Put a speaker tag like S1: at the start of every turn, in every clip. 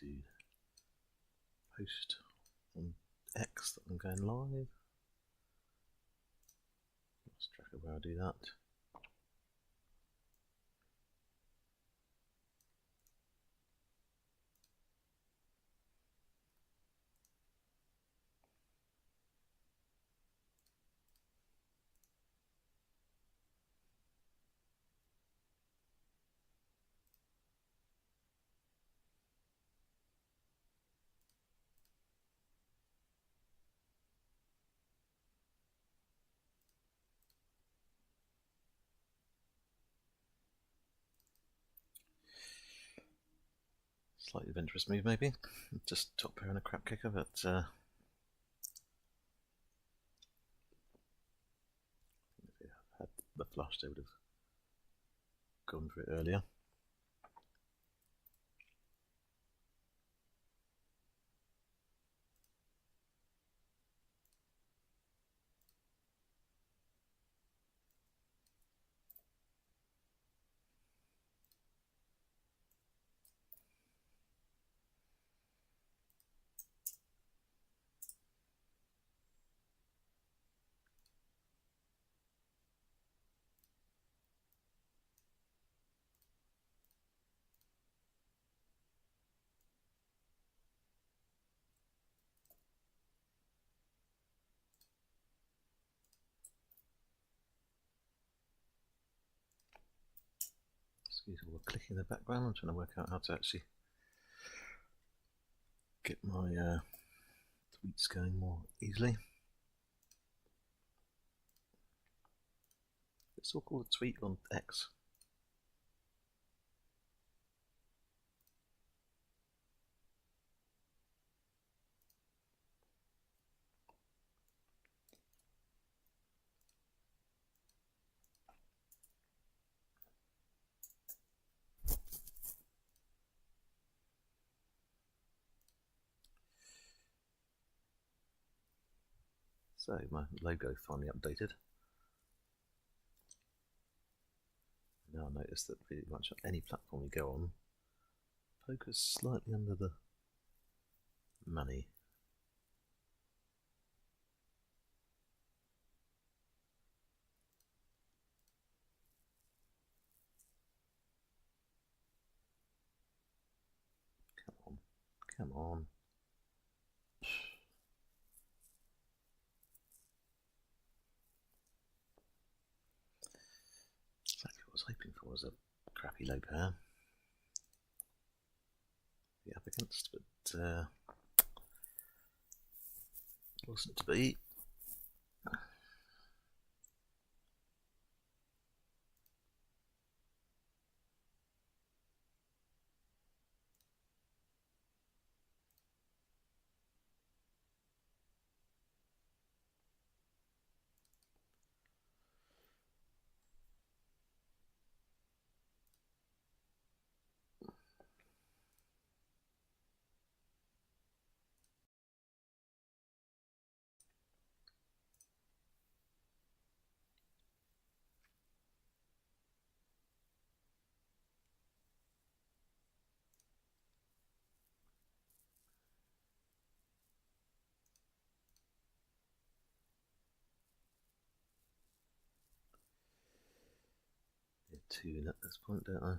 S1: to post on X that I'm going live. Lost track of where I do that. Slightly adventurous move, maybe. Just top pair and a crap kicker, but if they had the flush, they would have gone for it earlier. Excuse all the clicking in the background. I'm trying to work out how to actually get my tweets going more easily. It's all called a tweet on X. So my logo finally updated. Now I notice that pretty much on any platform you go on, poker's slightly under the money. Come on, come on. Exactly what I was hoping for was a crappy low pair to be up against, but wasn't to be. Two at this point, don't I?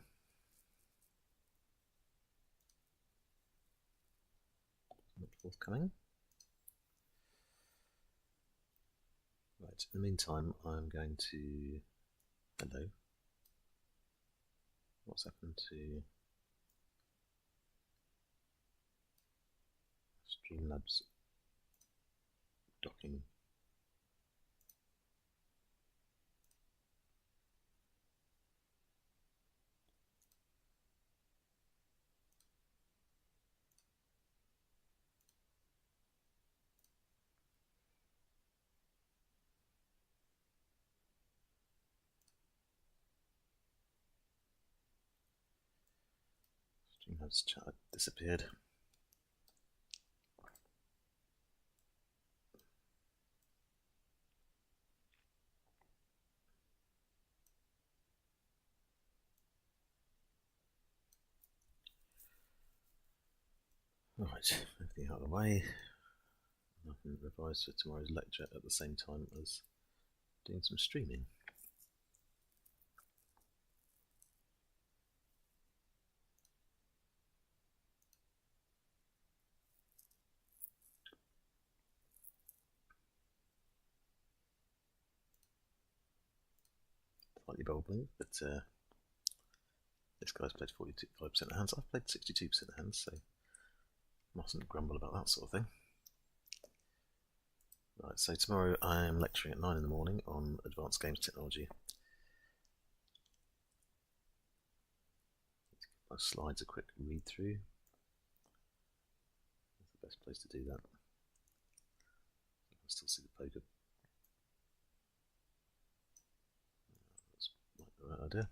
S1: Not forthcoming. Right, in the meantime, I'm going to. Hello. What's happened to Streamlabs docking? Streamlabs chat disappeared. Right, everything out of the way. I can revise for tomorrow's lecture at the same time as doing some streaming. Slightly bold, but this guy's played 45% of hands. I've played 62% of hands, so mustn't grumble about that sort of thing. Right, so tomorrow I am lecturing at 9 in the morning on advanced games technology. My slides a quick read through. That's the best place to do that. I still see the poker. That's like the right idea.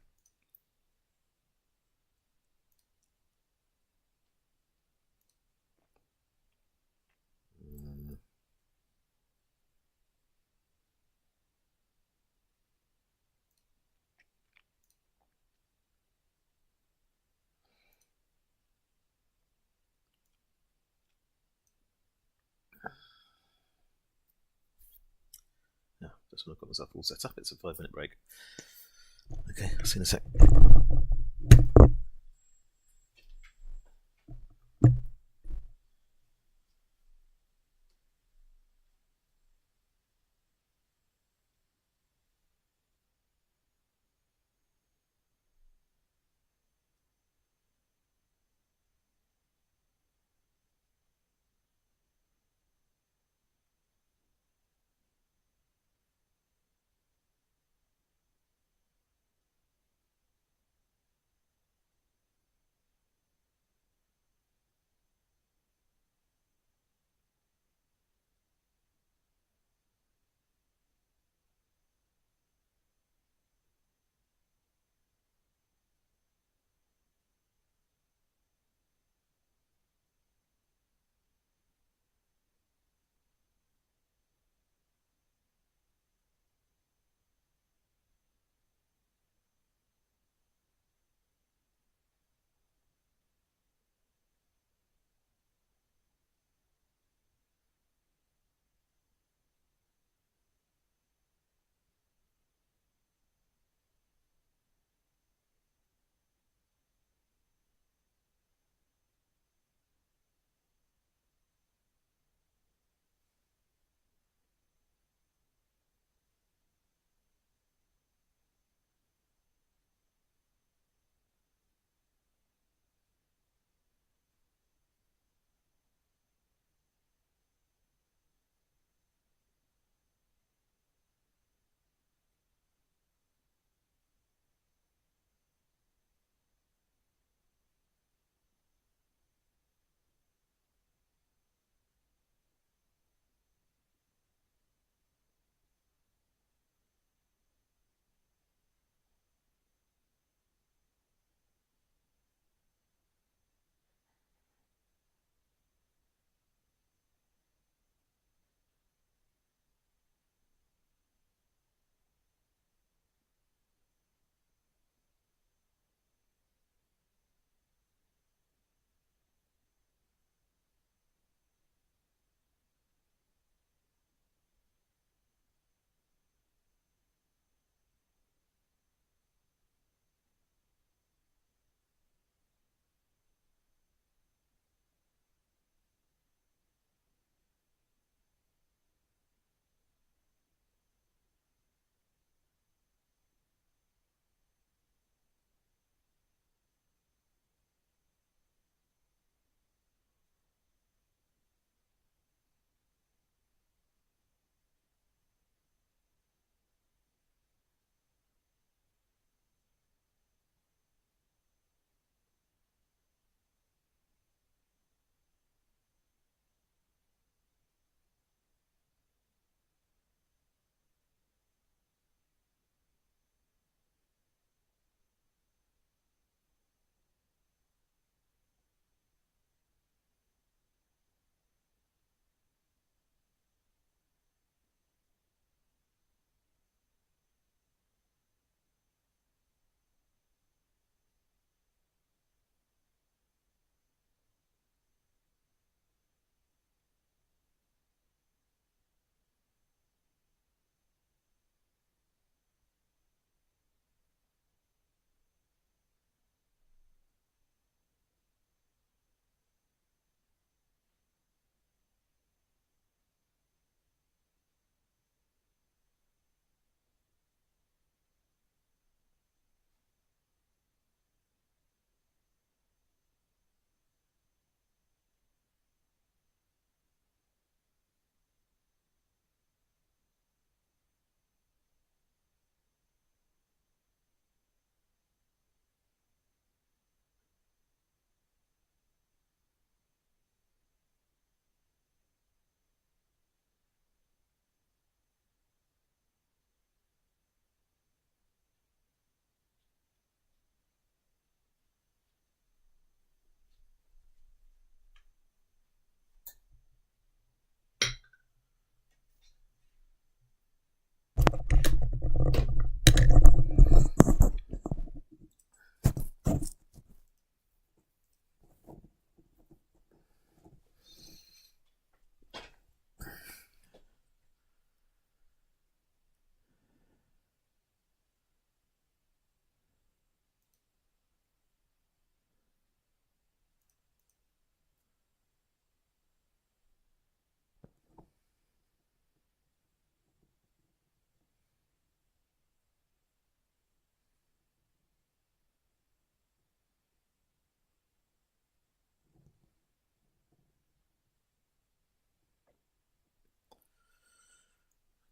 S1: Yeah, just when I've got myself all set up, it's a 5-minute break. Okay, I'll see you in a sec.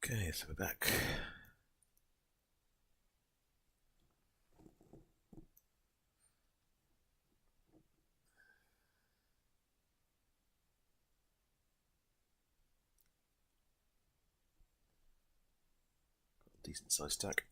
S1: Okay, so we're back. Got a decent sized stack.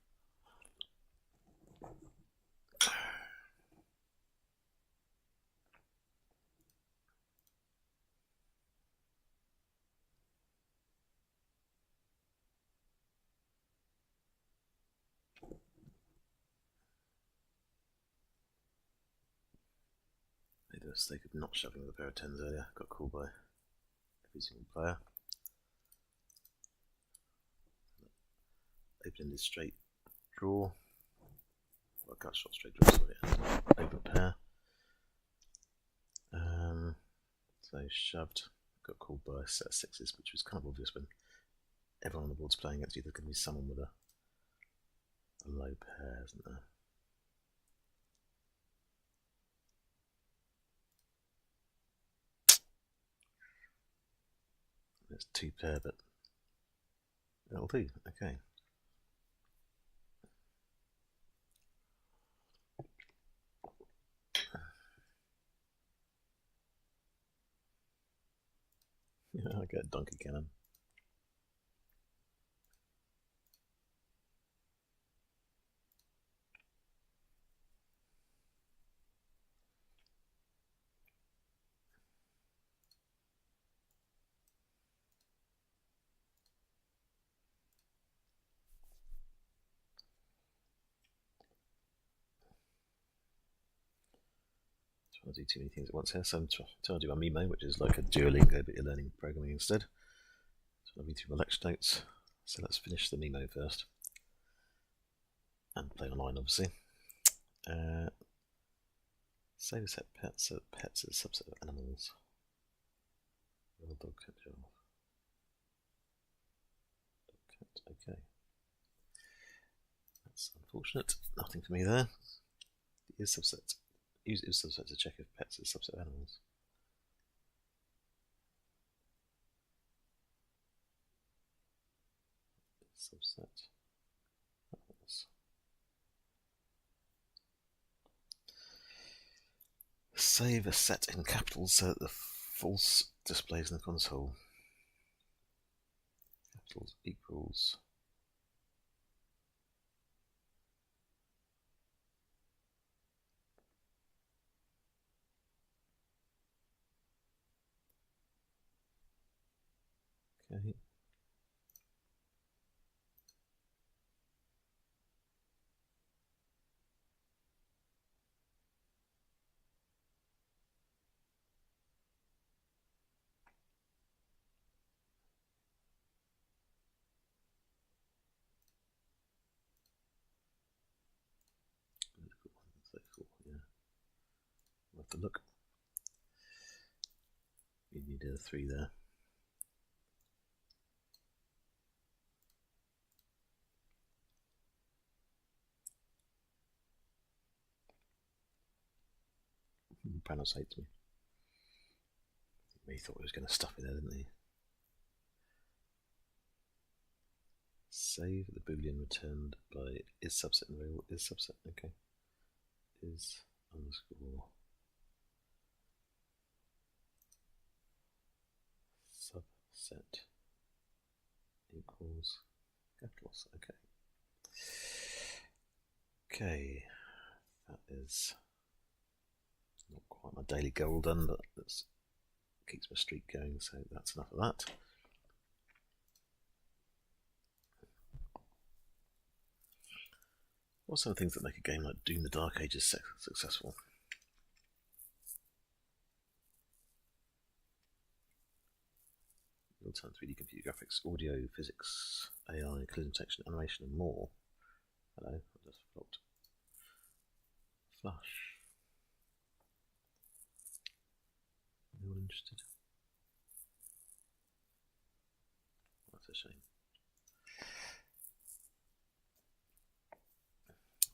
S1: Made the mistake of not shoving with a pair of tens earlier. Got called by every single player. Open-ended straight draw. Well, cut shot straight draw, sorry. Open pair. So shoved. Got called by a set of sixes, which was kind of obvious when everyone on the board's playing against you. There's going to be someone with a low pair, isn't there? It's two pair, but that'll do. Okay. Yeah, I get a donkey cannon. I do too many things at once here, so I'm trying to do my Mimo, which is like a Duolingo, but you're learning programming instead. So I'll read through my lecture notes. So let's finish the Mimo first. And play online, obviously. Save a set pets, so pets is a subset of animals. Dog, cat, giraffe. Dog, cat, okay. That's unfortunate. Nothing for me there. The is subset. Use is subset to check if pets is a subset of animals. Subset animals. Save a set in capitals so that the false displays in the console. Capitals equals. Okay. Yeah. We'll have to look. You need a 3 there. Panos hates me. He thought he was going to stuff it there, didn't he? Save the boolean returned by is subset and variable is subset. Okay. Is underscore subset equals capitals. Okay. Okay. That is not quite my daily goal done, but that keeps my streak going, so that's enough of that. What are some things that make a game like Doom the Dark Ages successful? Real-time 3D computer graphics, audio, physics, AI, collision detection, animation, and more. Hello, I just flopped. Flush. Anyone interested? That's a shame.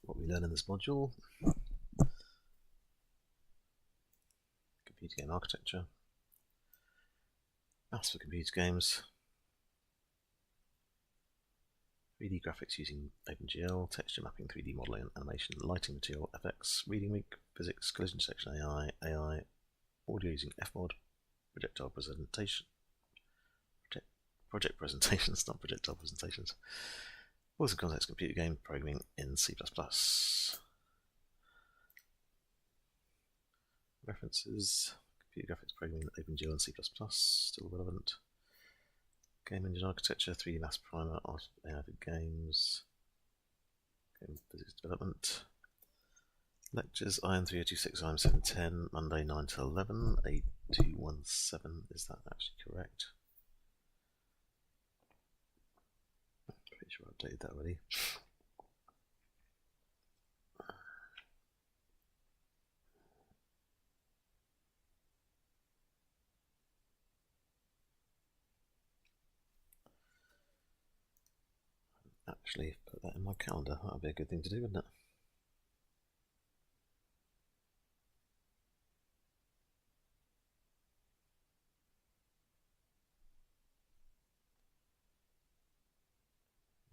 S1: What we learn in this module: computer game architecture, maths for computer games, 3D graphics using OpenGL, texture mapping, 3D modeling, animation, lighting, material, FX, reading week, physics, collision detection, AI, audio using Fmod, projectile presentation, project presentations, not projectile presentations. Also context computer game programming in C++. References, computer graphics programming in OpenGL and C++, still relevant. Game engine architecture, 3D mass primer, AI for games, game physics development. Lectures, IM3026, IM710, Monday 9 to 11, A217, is that actually correct? Pretty sure I updated that already. Actually put that in my calendar, that would be a good thing to do, wouldn't it?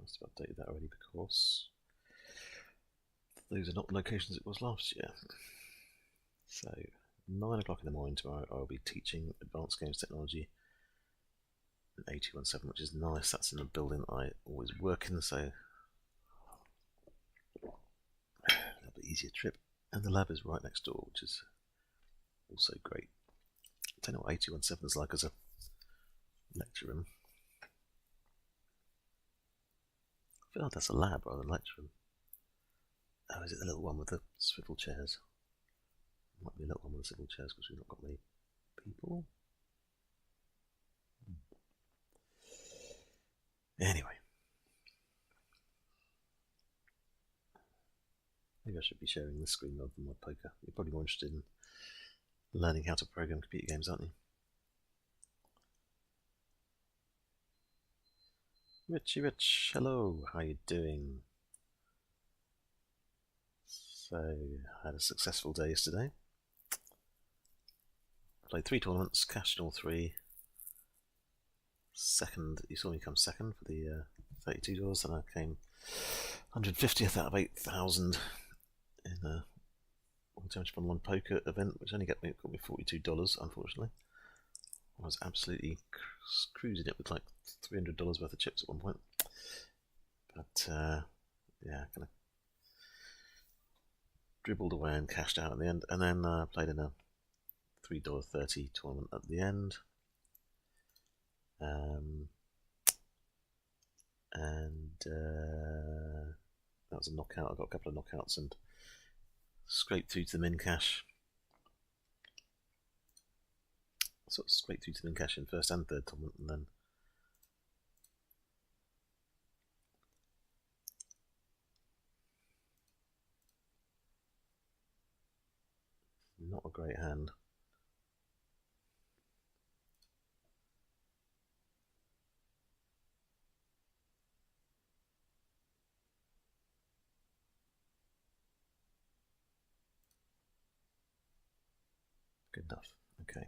S1: Must have updated that already because those are not the locations it was last year. So 9 o'clock in the morning tomorrow I'll be teaching advanced games technology in A217, which is nice. That's in the building I always work in, so a little bit easier trip. And the lab is right next door, which is also great. I don't know what A217 is like as a lecture room. I feel like that's a lab rather than a lecture room. Oh, is it the little one with the swivel chairs? It might be a little one with the swivel chairs because we've not got many people. Anyway. Maybe I should be sharing this screen rather than my poker. You're probably more interested in learning how to program computer games, aren't you? Richie Rich, hello, how you doing? So, I had a successful day yesterday. Played 3 tournaments, cashed in all 3. Second, you saw me come second for the $32, and I came 150th out of 8,000 in a Championship Online Poker event, which only got me $42, unfortunately. I was absolutely cruising it with like $300 worth of chips at one point. But, yeah, kind of dribbled away and cashed out at the end, and then played in a $3.30 tournament at the end. That was a knockout. I got a couple of knockouts and scraped through to the min cash. Sort of scraped through to the min cash in first and third tournament, and then not a great hand. Good enough. Okay.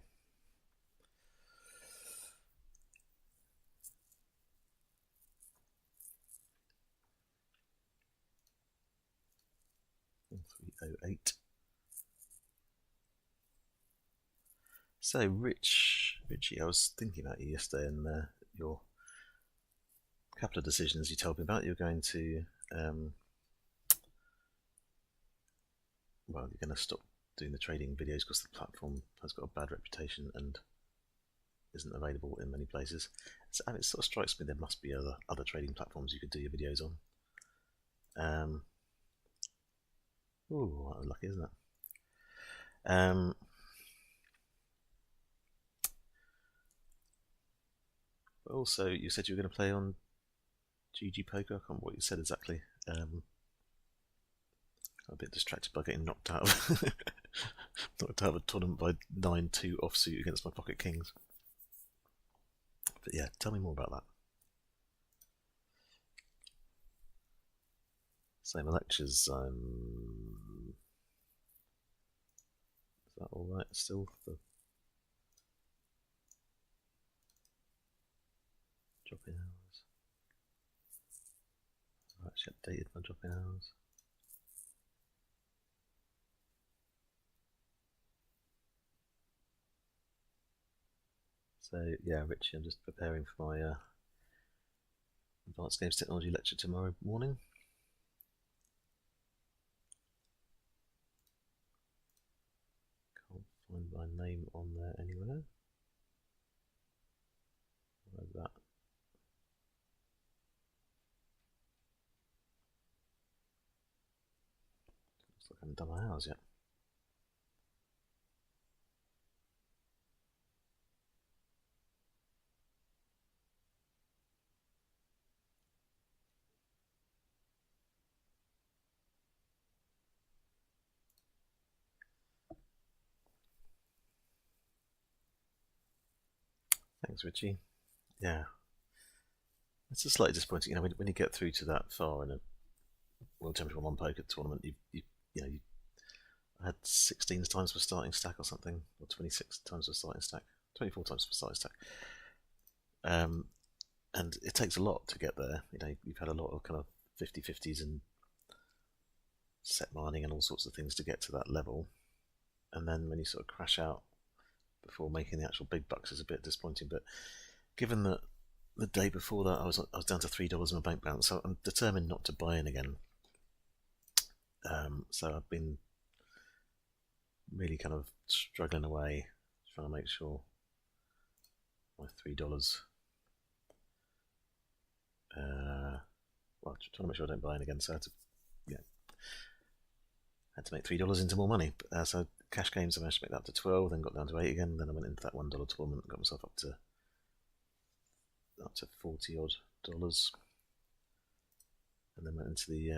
S1: $3.08. So, Richie, I was thinking about you yesterday and your couple of decisions you told me about. You're going to, well, you're going to stop doing the trading videos because the platform has got a bad reputation and isn't available in many places. So, and it sort of strikes me there must be other trading platforms you could do your videos on. Ooh, lucky, isn't it? Also, you said you were going to play on GG Poker. I can't remember what you said exactly. I'm a bit distracted by getting knocked out of a tournament by 9-2 offsuit against my pocket kings. But yeah, tell me more about that. So my lectures, is that alright still? The drop-in hours. Actually updated my drop-in hours. So yeah, Richie, I'm just preparing for my Advanced Games Technology lecture tomorrow morning. Can't find my name on there anywhere. Where's that? Looks like I haven't done my hours yet. Thanks, Richie. Yeah, it's just slightly disappointing. You know, when you get through to that far in a World Championship Online Poker tournament, you had 16 times for starting stack or something, or 26 times for starting stack, 24 times for starting stack. And it takes a lot to get there. You know, you've had a lot of kind of 50-50s and set mining and all sorts of things to get to that level. And then when you sort of crash out before making the actual big bucks is a bit disappointing. But given that the day before that I was down to $3 in my bank balance, so I'm determined not to buy in again. So I've been really kind of struggling away, trying to make sure my $3. Well, trying to make sure I don't buy in again. So I had to make $3 into more money. So cash games, I managed to make that up to 12, then got down to 8 again. Then I went into that $1 tournament, got myself up to 40 odd dollars, and then went into the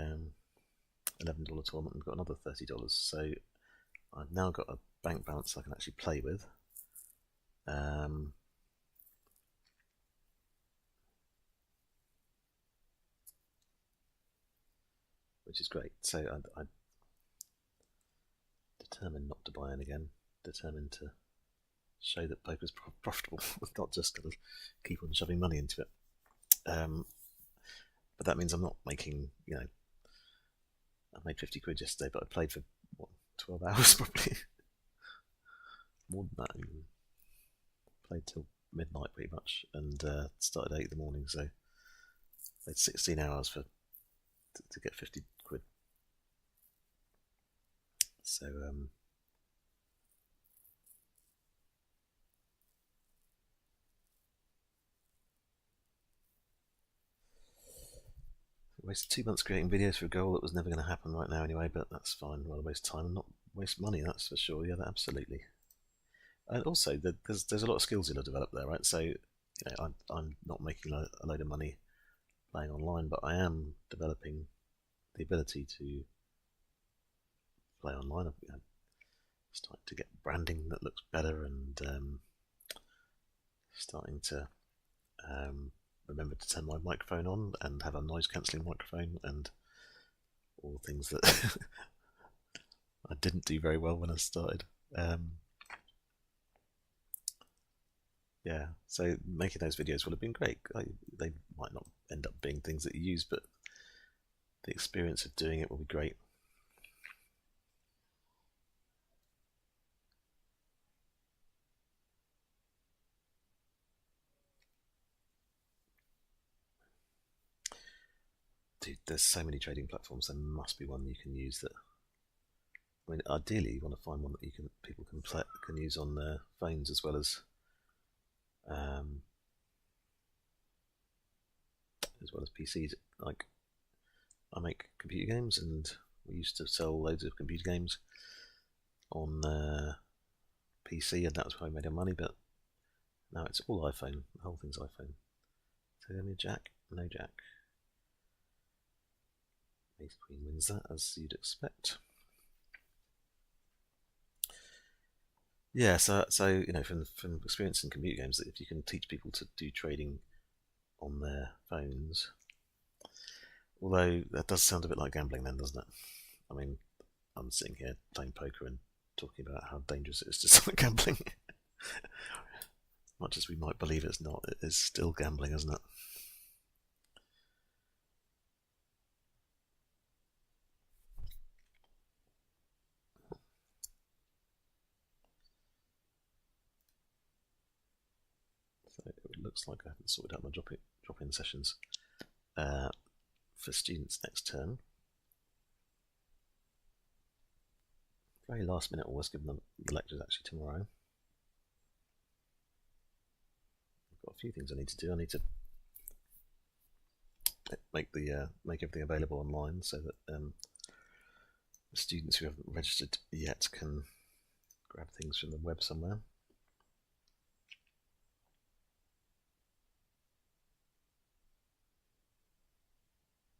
S1: $11 tournament and got another $30. So I've now got a bank balance I can actually play with. Which is great. So I determined not to buy in again, determined to show that poker's profitable, not just kind of keep on shoving money into it. But that means I'm not making, you know, I made 50 quid yesterday, but I played for, what, 12 hours probably? More than that. Played till midnight pretty much, and started at 8 in the morning, so played 16 hours to get 50 quid. So wasted 2 months creating videos for a goal that was never going to happen right now anyway, but that's fine. I'd rather waste time and not waste money, that's for sure. Yeah, absolutely. And also, there's a lot of skills you'll develop there, right? So, you know, I'm not making a load of money playing online, but I am developing the ability to play online. I'm starting to get branding that looks better, and starting to remember to turn my microphone on and have a noise cancelling microphone, and all things that I didn't do very well when I started. Yeah, so making those videos will have been great. They might not end up being things that you use, but the experience of doing it will be great. Dude, there's so many trading platforms. There must be one you can use that. I mean, ideally, you want to find one that people can use on their phones as well as PCs. Like, I make computer games, and we used to sell loads of computer games on PC, and that was how we made our money. But now it's all iPhone. The whole thing's iPhone. So give me a jack, no jack. Ace Queen wins that, as you'd expect. Yeah, so you know, from experience in computer games, that if you can teach people to do trading on their phones, although that does sound a bit like gambling then, doesn't it? I mean, I'm sitting here playing poker and talking about how dangerous it is to start gambling. Much as we might believe it's not, it is still gambling, isn't it? looks like I haven't sorted out my drop-in sessions for students next term. Very last minute, always given them the lectures actually tomorrow. I've got a few things I need to do. I need to make everything available online so that the students who haven't registered yet can grab things from the web somewhere.